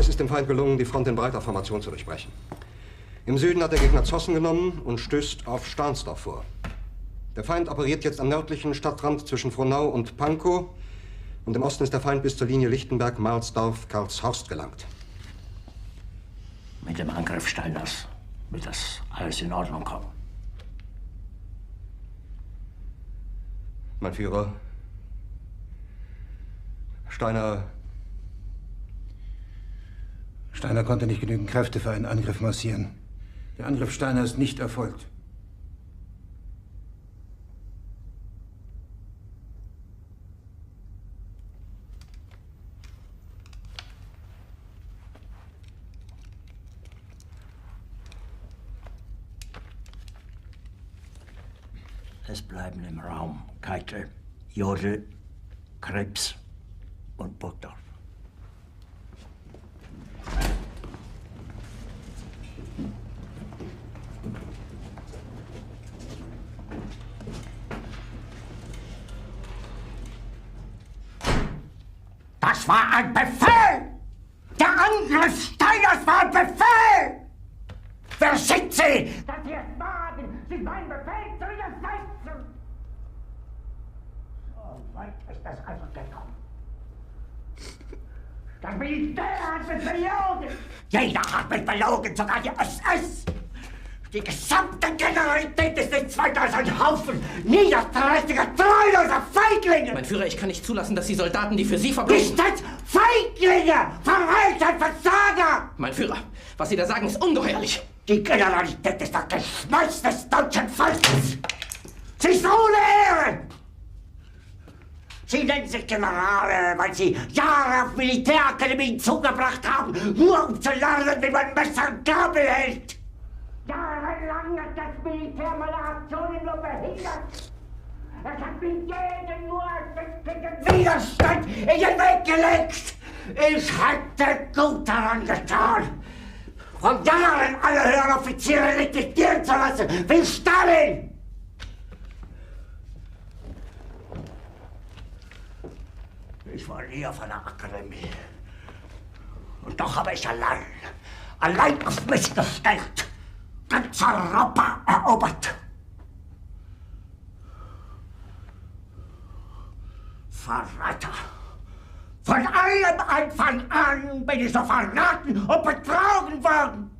Es ist dem Feind gelungen, die Front in breiter Formation zu durchbrechen. Im Süden hat der Gegner Zossen genommen und stößt auf Stahnsdorf vor. Der Feind operiert jetzt am nördlichen Stadtrand zwischen Frohnau und Pankow. Und im Osten ist der Feind bis zur Linie Lichtenberg-Marsdorf-Karlshorst gelangt. Mit dem Angriff Steiners wird das alles in Ordnung kommen. Mein Führer, Steiner konnte nicht genügend Kräfte für einen Angriff massieren. Der Angriff Steiner ist nicht erfolgt. Es bleiben im Raum Keitel, Jodl, Krebs und Burgdorf. Das war ein Befehl! Der Angriff Steiners war ein Befehl! Wer schickt Sie? Dass Sie es wagen, sich meinen Befehl zu widersetzen! So weit ist es also gekommen. Das Militär hat mich belogen! Jeder hat mich belogen, sogar die SS! Die gesamte Generalität ist nichts weiter als ein Haufen niederträchtiger, treuloser Feiglinge! Mein Führer, ich kann nicht zulassen, dass die Soldaten, die für Sie verbringen... Nicht als Feiglinge! Verreiter, Versager! Mein Führer, was Sie da sagen, ist ungeheuerlich! Die Generalität ist das Geschmeiß des deutschen Volkes! Sie ist ohne Ehre! Sie nennen sich Generale, weil Sie Jahre auf Militärakademien zugebracht haben, nur um zu lernen, wie man Messer und Gabel hält! Jahrelang hat das Militär meine Aktionen nur behindert! Es hat mir jeden nur ersichtlichen Widerstand in den Weg gelegt! Ich hätte gut daran getan, von Jahren alle höheren Offiziere liquidieren zu lassen, wie Stalin! Ich war nie auf einer Akademie. Und doch habe ich allein auf mich gestellt, ganz Europa erobert. Verräter! Von allem Anfang an bin ich so verraten und betrogen worden.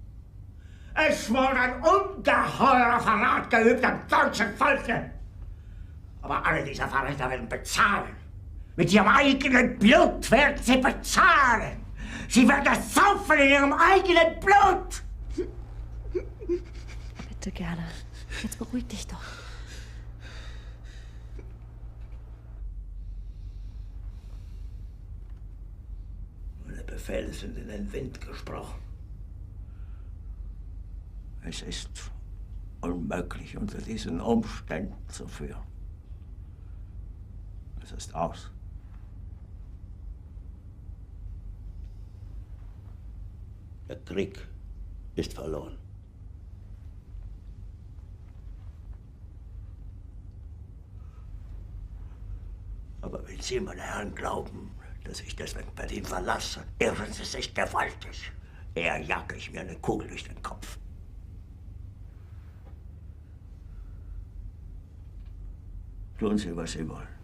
Es wurde ein ungeheurer Verrat geübt am deutschen Volke. Aber alle diese Verräter werden bezahlen. Mit ihrem eigenen Blut werden sie bezahlen. Sie werden es saufen in ihrem eigenen Blut. Bitte gerne. Jetzt beruhig dich doch. Meine Befehle sind in den Wind gesprochen. Es ist unmöglich, unter diesen Umständen zu führen. Es ist aus. Der Krieg ist verloren. Aber wenn Sie, meine Herren, glauben, dass ich deswegen Berlin verlasse, irren Sie sich gewaltig. Eher jage ich mir eine Kugel durch den Kopf. Tun Sie, was Sie wollen.